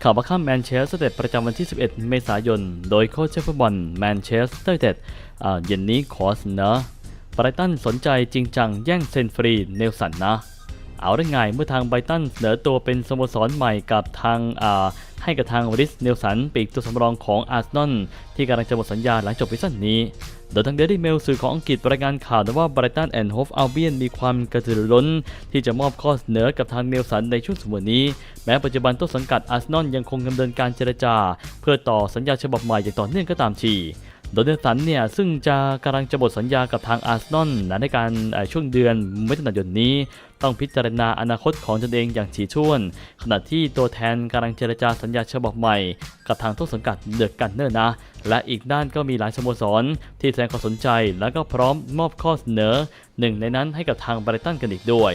ข่าวบัคคัมแมนเชสเตอร์ประจำวันที่ 11 เมษายน โดยโค้ชฟุตบอลแมนเชสเตอร์เย็นนี้ขอเสนอไบรตันสนใจจริงจังแย่งเซนฟรีเนลสันนะ เอาได้ไงเมื่อทางไบรตันเสนอตัวเป็นสโมสรใหม่กับทางให้กับทางริสเนลสันปีกตัวสำรองของอาร์เซนอลที่กำลังจะหมดสัญญาหลังจบซีซั่นนี้โดยทางเดลี่เมลสื่อของอังกฤษรายงานข่าวว่าไบรตันแอนด์โฮฟอัลเบียนมีความกระตือรือร้นที่จะมอบข้อเสนอกับทางเนลสันในช่วงสมัยนี้แม้ปัจจุบันต้นสังกัดอาร์เซนอลยังคงดำเนินการเจรจาเพื่อต่อสัญญาฉบับใหม่อย่างต่อเนื่องก็ตามทีโดยเนลสันเนี่ยซึ่งจะกำลังจะหมดสัญญากับทางอาร์เซนอลในการช่วงเดือนมิถุนายนนี้ต้องพิจารณาอนาคตของตนเองอย่างถี่ถ้วนขณะที่ตัวแทนกำลังเจรจาสัญญาฉบับใหม่กับทางต้นสังกัดเดอะกันเนอร์นะและอีกด้านก็มีหลายสโมสรที่แสดงความสนใจและก็พร้อมมอบข้อเสนอหนึ่งในนั้นให้กับทางไบรตันกันอีกด้วย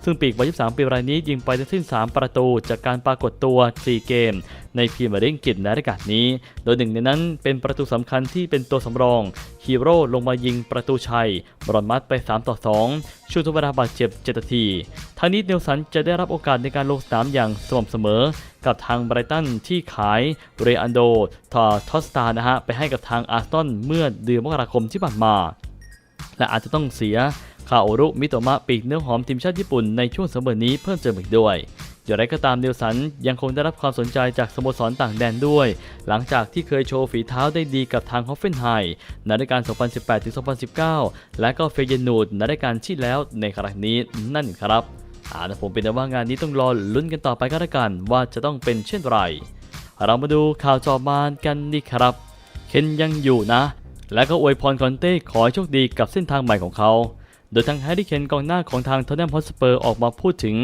ซึ่งปีกวัย23 ปีรายนี้ยิงไปทั้งสิ้น3ประตูจากการปรากฏตัว4เกมในพรีเมียร์ลีกอังกฤษในฤดูกาลนี้โดยหนึ่งในนั้นเป็นประตูสำคัญที่เป็นตัวสำรองฮีโร่ลงมายิงประตูชัยบรอนมัดไป3-2ช่วงทดเวลาบาดเจ็บ7 นาทีทางนี้เนลสันจะได้รับโอกาสในการลงสนามอย่างสม่ำเสมอกับทางไบรตันที่ขายเรอันโดทอสตานะฮะไปให้กับทางอาร์เซนอลเมื่อเดือนมกราคมที่ผ่านมาและอาจจะต้องเสียคาโอรุมิโตมะปีกเนื้อหอมทีมชาติญี่ปุ่นในช่วงซัมเมอร์นี้เพิ่มเติมอีกด้วยอย่างไรก็ตามเนลสันยังคงได้รับความสนใจจากสโมสรต่างแดนด้วยหลังจากที่เคยโชว์ฝีเท้าได้ดีกับทางฮอฟเฟนไฮม์ในฤดูกาล 2018-2019 และก็เฟเยนูดในฤดูกาลที่แล้วในครั้งนี้นั่นครับผมเป็นว่างานนี้ต้องรอลุ้นกันต่อไปก็แล้วกันว่าจะต้องเป็นเช่นไรเรามาดูข่าวจอมานกันดีครับเคนยังอยู่นะและก็อวยพรคอนเต้ขอให้โชคดีกับเส้นทางใหม่ของเขาโดยทางแฮร์รี่เคนกองหน้าของทางท็อตแนมฮอตสเปอร์ออกมาพูดถึง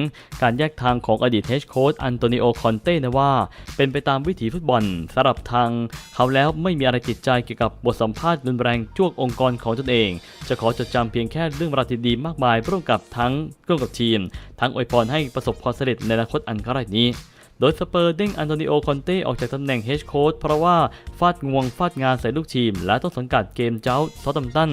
การแยกทางของอดีตเฮดโค้ชอันโตนิโอคอนเต้นะว่าเป็นไปตามวิถีฟุตบอลสำหรับทางเขาแล้วไม่มีอะไรติดใจเกี่ยวกับบทสัมภาษณ์รุนแรงจ้วงองค์กรของตนเองจะขอจดจำเพียงแค่เรื่องราวดีๆมากมายร่วมกับทีมทั้งอวยพรให้ประสบความสำเร็จในอนาคตอันใกล้นี้โดยสเปอร์เด้งอันโตนิโอคอนเต้ออกจากตำแหน่งเฮดโค้ชเพราะว่าฟาดงานใส่ลูกทีมและต้องสังกัดเกมเจ้าซอตัมตัน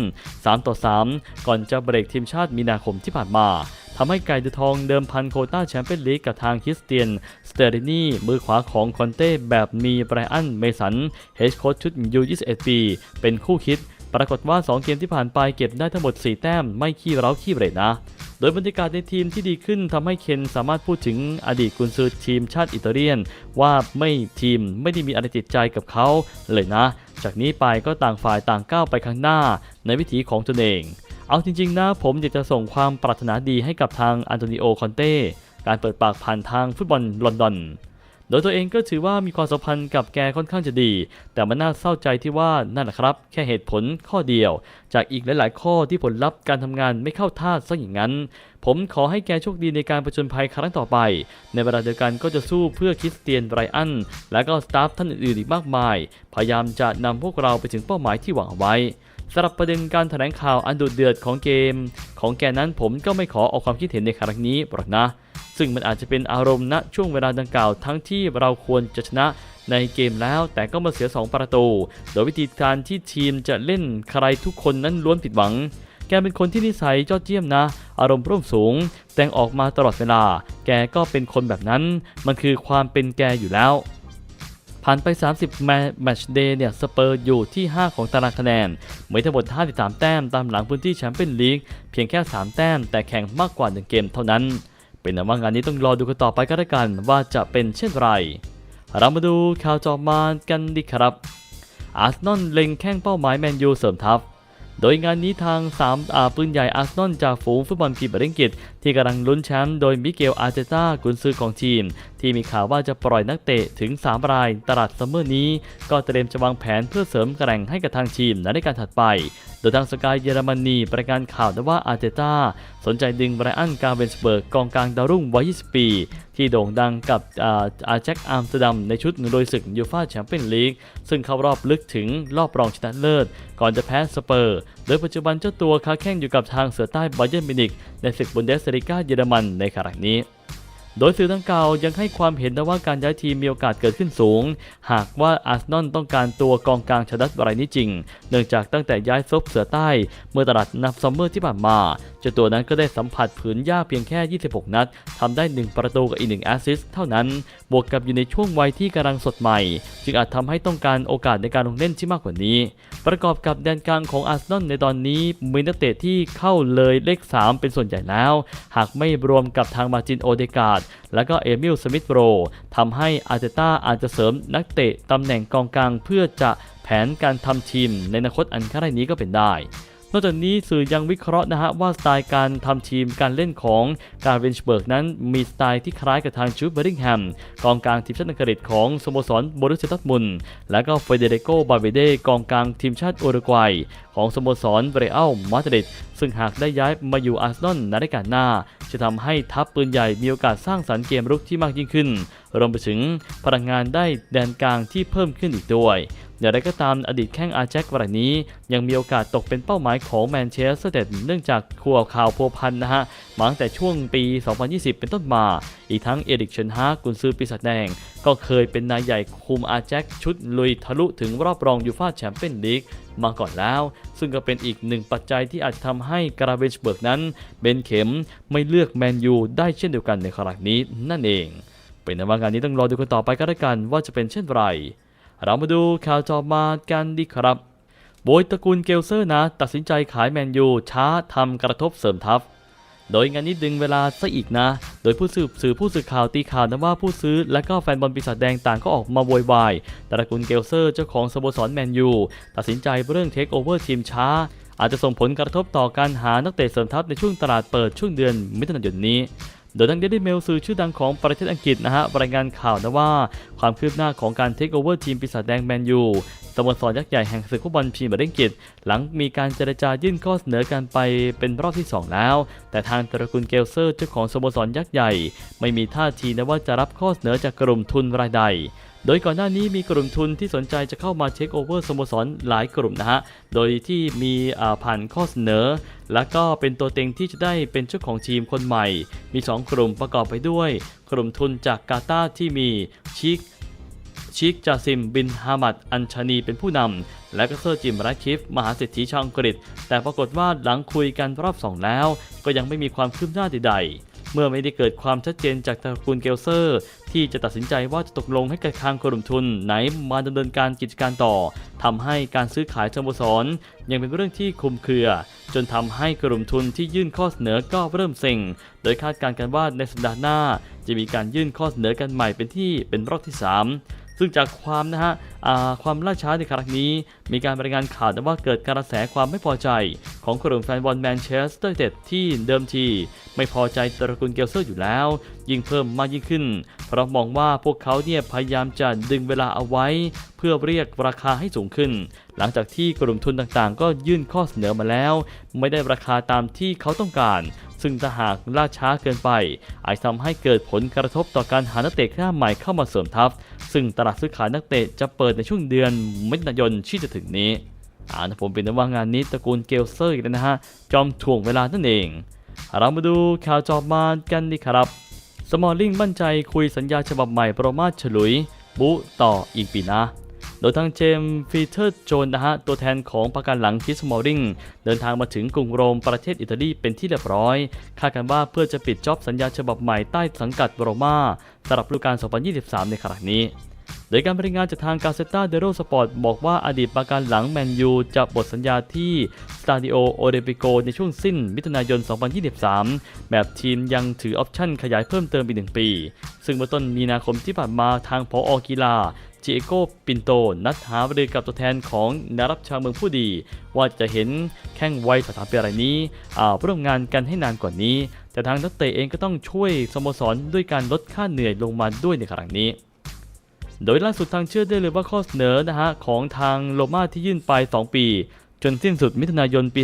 3-3 ก่อนจะเบรกทีมชาติมีนาคมที่ผ่านมาทำให้ไก่ดูทองเดิมพันโควต้าแชมเปี้ยนลีกกับทางคริสเตียนสเตอรินีมือขวาของคอนเต้แบบมีไบรอันเมสันเฮดโค้ชชุดยู21 ปีเป็นคู่คิดปรากฏว่า2เกมที่ผ่านไปเก็บได้ทั้งหมด4แต้มไม่ขี้เร้าขี้เบรนะโดยบรรยากาศในทีมที่ดีขึ้นทำให้เคนสามารถพูดถึงอดีตกุนซือทีมชาติอิตาเลียนว่าทีมไม่ได้มีอะไรติดใจกับเขาเลยนะจากนี้ไปก็ต่างฝ่ายต่างก้าวไปข้างหน้าในวิถีของตนเองเอาจริงๆนะผมอยากจะส่งความปรารถนาดีให้กับทางอันโตนิโอคอนเต้การเปิดปากผ่านทางฟุตบอลลอนดอนโดยตัวเองก็ถือว่ามีความสัมพันธ์กับแกค่อนข้างจะดีแต่มันน่าเศร้าใจที่ว่านั่นแหละครับแค่เหตุผลข้อเดียวจากอีกหลายๆข้อที่ผลลัพธ์การทำงานไม่เข้าท่าซะอย่างนั้นผมขอให้แกโชคดีในการผจญภัยครั้งต่อไปในเวลาเดียวกันก็จะสู้เพื่อคริสเตียนไบรอันและก็สตาฟท่านอื่นๆอีกมากมายพยายามจะนำพวกเราไปถึงเป้าหมายที่หวังไว้สำหรับประเด็นการแถลงข่าวอันดุเดือดของเกมของแกนั้นผมก็ไม่ขอออกความคิดเห็นในครั้งนี้หรอกนะซึ่งมันอาจจะเป็นอารมณ์ณช่วงเวลาดังกล่าวทั้งที่เราควรจะชนะในเกมแล้วแต่ก็มาเสีย2ประตูโดยวิธีการที่ทีมจะเล่นใครทุกคนนั้นล้วนผิดหวังแกเป็นคนที่นิสัยยอดเยี่ยมนะอารมณ์ร่วมสูงแสดงออกมาตลอดเวลาแกก็เป็นคนแบบนั้นมันคือความเป็นแกอยู่แล้วผ่านไป30แมตช์เดย์เนี่ยสเปอร์อยู่ที่5ของตารางคะแนนมีทั้งหมด53แต้มตามหลังพื้นที่แชมเปี้ยนลีกเพียงแค่3แต้มแต่แข่งมากกว่า1เกมเท่านั้นเป็นว่างานนี้ต้องรอดูกันต่อไปก็แล้วกันว่าจะเป็นเช่นไรเรามาดูข่าวจอมานกันดีครับอาร์เซนอลเล็งแข้งเป้าหมายแมนยูเสริมทัพโดยงานนี้ทางปืนใหญ่อาร์เซนอลจากฝูงฟุตบอลพรีเมียร์ลีกอังกฤษที่กำลังลุ้นแชมป์โดยมิเกลอาร์เตต้ากุนซือของทีมที่มีข่าวว่าจะปล่อยนักเตะถึง3รายตลาดซัมเมอร์นี้ก็เตรียมจะวางแผนเพื่อเสริมแกร่งให้กับทางทีมในฤดูกาลถัดไปโดยทางสกายเยอรมนีประกาศข่าวว่าอาร์เตต้าสนใจดึงไบรอันกาเวนสเบิร์กกองกลางดาวรุ่งวัย20 ปีที่โด่งดังกับแจ็คอัมสเตอร์ดัมในชุดโดยศึกยูฟ่าแชมเปี้ยนลีกซึ่งเข้ารอบลึกถึงรอบรองชนะเลิศก่อนจะแพ้สเปอร์โดยปัจจุบันเจ้าตัวค้าแข่งอยู่กับทางเสือใต้บาเยิร์นมิวนิกในศึกบุนเดสลีกาเยอรมันในครั้งนี้โดยสื่อดังกล่าวยังให้ความเห็นว่าการย้ายทีมมีโอกาสเกิดขึ้นสูงหากว่าอาร์เซนอลต้องการตัวกองกลางชดัดรายนี้จริงเนื่องจากตั้งแต่ย้ายซบเสือใต้เมื่อตลาดนับซัมเมอร์ที่ผ่านมา เจ้าตัวนั้นก็ได้สัมผัสผืนหญ้าเพียงแค่ 26 นัดทำได้ 1 ประตูกับอีก 1 แอสซิสต์เท่านั้นบวกกับอยู่ในช่วงวัยที่กำลังสดใหม่จึงอาจทำให้ต้องการโอกาสในการลงเล่นที่มากกว่านี้ประกอบกับแดนกลางของอาร์เซนอลในตอนนี้มีนักเตะที่เข้าเลยเลข 3 เป็นส่วนใหญ่แล้วหากไม่รวมกับทางมาร์ตินโอเดการ์ดและก็เอมิลสมิธโรทำให้อาร์เตต้าอาจจะเสริมนักเตะตำแหน่งกองกลางเพื่อจะแผนการทำทีมในอนาคตอันใกล้นี้ก็เป็นได้นอกจากนี้สื่อยังวิเคราะห์ว่าสไตล์การทำทีมการเล่นของการ์เวนชเบิร์กนั้นมีสไตล์ที่คล้ายกับทางจูดเบอริงแฮมกองกลางทีมชาติอังกฤษของสโมสรโบรุสเซียดอร์ทมุนด์และก็เฟเดริโกบาเวเดกองกลางทีมชาติอุรุกวัยของสโมสรเรอัลมาดริดซึ่งหากได้ย้ายมาอยู่อาร์เซนอลในฤดูกาลหน้าจะทำให้ทัพปืนใหญ่มีโอกาสสร้างสรรค์เกมรุกที่มากยิ่งขึ้นรวมไปถึงพลังงานได้แดนกลางที่เพิ่มขึ้นอีกด้วยอย่างไรก็ตามอดีตแข้งอาแจ็ครายนี้ยังมีโอกาสตกเป็นเป้าหมายของแมนเชสเตอร์ยูไนเต็ดเนื่องจากข่าวพัวพันมาตั้งแต่ช่วงปี 2020 เป็นต้นมาอีกทั้งเอริกเชนฮากกุนซือปีศาจแดงก็เคยเป็นนายใหญ่คุมอาแจ็คชุดลุยทะลุถึงรอบรองยูฟ่าแชมเปี้ยนลีกมาก่อนแล้วซึ่งก็เป็นอีกหนึ่งปัจจัยที่อาจทำให้กราเวนชเบิร์กนั้นเบนเข็มไม่เลือกแมนยูได้เช่นเดียวกันในครั้งนี้นั่นเองเป็นในว่างานนี้ต้องรอดูกันต่อไปก็แล้วกันว่าจะเป็นเช่นไรเรามาดูข่าวต่อมากันดีครับโบยตระกูลเกลเซอร์ตัดสินใจขายแมนยูช้าทำกระทบเสริมทัพโดยงานนี้ดึงเวลาซะอีกโดยผู้สื่อข่าวตีข่าวว่าผู้ซื้อและก็แฟนบอลปีศาจแดงต่างก็ออกมาโวยวายตระกูลเกลเซอร์เจ้าของสโมสรแมนยูตัดสินใจเรื่องเทคโอเวอร์ทีมช้าอาจจะส่งผลกระทบต่อการหานักเตะเสริมทัพในช่วงตลาดเปิดช่วงเดือนมิถุนายนนี้โดยทางเดลี่เมลสื่อชื่อดังของประเทศอังกฤษรายงานข่าวว่าความคืบหน้าของการเทคโอเวอร์ทีมปีศาจแดงแมนยูสโมสรยักษ์ใหญ่แห่งศึกฟุตบอลพรีเมียร์ลีกอังกฤษหลังมีการเจรจายื่นข้อเสนอกันไปเป็นรอบที่ 2 แล้วแต่ทางตระกูลเกลเซอร์เจ้าของสโมสรยักษ์ใหญ่ไม่มีท่าทีว่าจะรับข้อเสนอจากกลุ่มทุนรายใดโดยก่อนหน้านี้มีกลุ่มทุนที่สนใจจะเข้ามาเทคโอเวอร์สโมสรหลายกลุ่มโดยที่มีผ่านข้อเสนอและก็เป็นตัวเต็งที่จะได้เป็นเจ้าของทีมคนใหม่มี 2 กลุ่มประกอบไปด้วยกลุ่มทุนจากกาตาร์ที่มีชิคจาซิมบินฮามัดอัญชานีเป็นผู้นำและก็เซอร์จิมแรดคลิฟมหาเศรษฐีชาวอังกฤษแต่ปรากฏว่าหลังคุยกันรอบ 2 แล้วก็ยังไม่มีความคืบหน้าใดๆเมื่อไม่ได้เกิดความชัดเจนจากตระกูลเกลเซอร์ที่จะตัดสินใจว่าจะตกลงให้กับทางกลุ่มทุนไหนมาดำเนินการกิจการต่อทำให้การซื้อขายสโมสรยังเป็นเรื่องที่คลุมเครือจนทำให้กลุ่มทุนที่ยื่นข้อเสนอก็เริ่มเซ็งโดยคาดการณ์กันว่าในสัปดาห์หน้าจะมีการยื่นข้อเสนอกันใหม่เป็นรอบที่ 3ซึ่งจากความล่าช้าในครั้งนี้มีการรายงานข่าวว่าเกิดกระแสความไม่พอใจของกลุ่มแฟนบอลแมนเชสเตอร์ยูไนเต็ดที่เดิมทีไม่พอใจตระกูลเกลเซอร์อยู่แล้วยิ่งเพิ่มมากยิ่งขึ้นเพราะมองว่าพวกเขาพยายามจะดึงเวลาเอาไว้เพื่อเรียกราคาให้สูงขึ้นหลังจากที่กลุ่มทุนต่างๆก็ยื่นข้อเสนอมาแล้วไม่ได้ราคาตามที่เขาต้องการซึ่งถ้าหากล่าช้าเกินไปอาจทำให้เกิดผลกระทบต่อการหานักเตะหน้าใหม่เข้ามาเสริมทัพซึ่งตลาดซื้อขายนักเตะจะเปิดในช่วงเดือนมิถุนายนที่จะถึงนี้ผมเป็นว่างานนี้ตระกูลเกลเซอร์อีกแล้วจอมถ่วงเวลานั่นเองเรามาดูข่าวจอบมากันดีครับสมอลลิงมั่นใจคุยสัญญาฉบับใหม่โปรมาฉลุยบุต่ออีกปีนะโดยทางเจมส์ฟีเทอร์โจนตัวแทนของประกันหลังคิสมอลลิงเดินทางมาถึงกรุงโรมประเทศอิตาลีเป็นที่เรียบร้อยคาดกันว่าเพื่อจะปิดจ็อบสัญญาฉบับใหม่ใต้สังกัดโรม่าสำหรับฤดูกาล 2023 ในครั้งนี้โดยการรายงานจากทางกาเซตาเดโรสปอร์ตบอกว่าอดีตประกันหลังแมนยูจะหมดสัญญาที่สตาดิโอโอเดปิโกในช่วงสิ้นมิถุนายน 2023 แบบทีมยังถือออปชั่นขยายเพิ่มเติมอีก1 ปีซึ่งเมื่อต้นมีนาคมที่ผ่านมาทางผอ.กีฬาเจโกปินโตนัดหารือกับตัวแทนของนักรับชาวเมืองผู้ดีว่าจะเห็นแข้งวัย33 ปีรายนี้ร่วมงานกันให้นานกว่านี้แต่ทางนักเตะเองก็ต้องช่วยสโมสรด้วยการลดค่าเหนื่อยลงมาด้วยในครั้งนี้โดยล่าสุดทางเชื่อได้เลยว่าข้อเสนอของทางโรม่าที่ยื่นไป 2 ปีจนสิ้นสุดมิถุนายนปี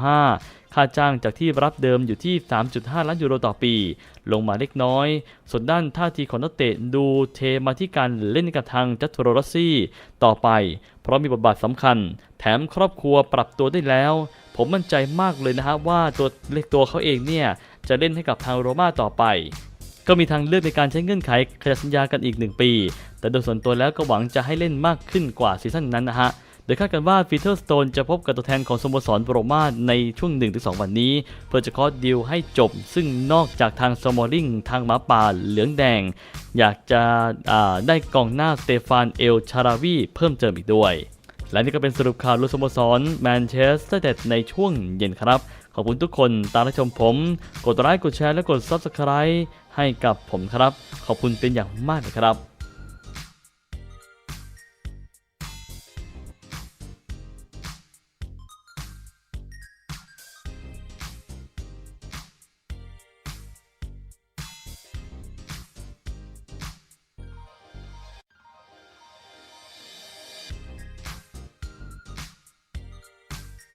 2025 ค่าจ้างจากที่รับเดิมอยู่ที่ 3.5 ล้านยูโรต่อปีลงมาเล็กน้อยส่วนด้านท่าทีของนักเตะดูเทมาที่การเล่นกับทางจัตโรรัสซี่ต่อไปเพราะมีบทบาทสำคัญแถมครอบครัวปรับตัวได้แล้วผมมั่นใจมากเลยว่าตัวเขาเองจะเล่นให้กับทางโรม่าต่อไปก็มีทางเลือกในการใช้เงื่อนไขขยายสัญญากันอีก1 ปีแต่โดยส่วนตัวแล้วก็หวังจะให้เล่นมากขึ้นกว่าซีซั่นนั้นโด โดยคาดกันว่าปีเตอร์สโตนจะพบกับตัวแทนของสโมสรโรม่าในช่วง 1-2 วันนี้เพื่อจะเคาะดีลให้จบซึ่งนอกจากทางสมอลลิงทางหมาป่าเหลืองแดงอยากจะได้กองหน้าสเตฟานเอลชาราวีเพิ่มเติมอีกด้วยและนี่ก็เป็นสรุปข่าวลุยสโมสรแมนเชสเตอร์ยูไนเต็ดในช่วงเย็นครับขอบคุณทุกคนตามรับชมผมกดไลค์กดแชร์และกด Subscribe ให้กับผมครับขอบคุณเป็นอย่างมากเลยครับ